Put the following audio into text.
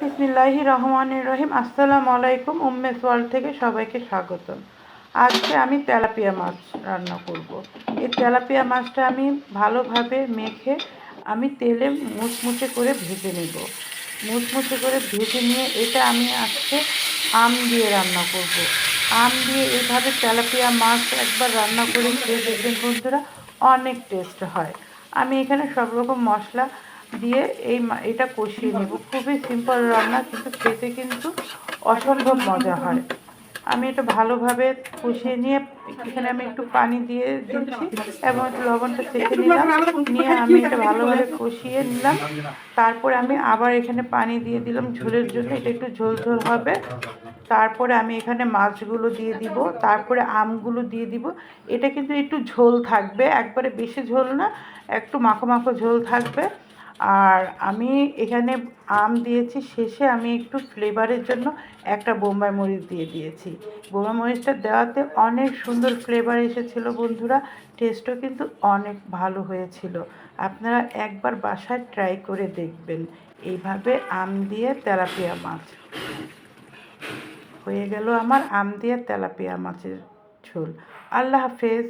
বিসমিল্লাহির রহমানির রহিম। আসসালামু আলাইকুম। উম্মেস ওয়ার্ল্ড থেকে সবাইকে স্বাগতম। আজকে আমি তেলাপিয়া মাছ রান্না করব। এই তেলাপিয়া মাছটা আমি ভালোভাবে মেখে আমি তেলে মুচমুচে করে ভেজে নেব। মুচমুচে করে ভেজে নিয়ে এটা আমি আজকে আম দিয়ে রান্না করব। আম দিয়ে এইভাবে তেলাপিয়া মাছ একবার রান্না করে খেয়ে দেখবেন বন্ধুরা, অনেক টেস্ট হয়। আমি এখানে সব রকম মশলা দিয়ে এটা কষিয়ে নেব। খুবই সিম্পল রান্না, কিন্তু খেতে কিন্তু অসম্ভব মজা হয়। আমি এটা ভালোভাবে কষিয়ে নিয়ে এখানে আমি একটু পানি দিয়ে দিচ্ছি এবং একটু লবণটা চেখে নিলাম। নিয়ে আমি এটা ভালোভাবে কষিয়ে নিলাম। তারপরে আমি আবার এখানে পানি দিয়ে দিলাম ঝোলের জন্য, এটা একটু ঝোল ঝোল হবে। তারপরে আমি এখানে মাছগুলো দিয়ে দিব, তারপরে আমগুলো দিয়ে দিব। এটা কিন্তু একটু ঝোল থাকবে, একবারে বেশি ঝোল না, একটু মাখো মাখো ঝোল থাকবে। আর আমি এখানে আম দিয়েছি, শেষে আমি একটু ফ্লেভারের জন্য একটা বোম্বাই মরিচ দিয়ে দিয়েছি। বোম্বাই মরিচটা দেওয়াতে অনেক সুন্দর ফ্লেভার এসেছিলো বন্ধুরা, টেস্টও কিন্তু অনেক ভালো হয়েছিল। আপনারা একবার বাসায় ট্রাই করে দেখবেন। এইভাবে আম দিয়ে তেলাপিয়া মাছ হয়ে গেল আমার আম দিয়ে তেলাপিয়া মাছের ঝোল। আল্লাহ হাফেজ।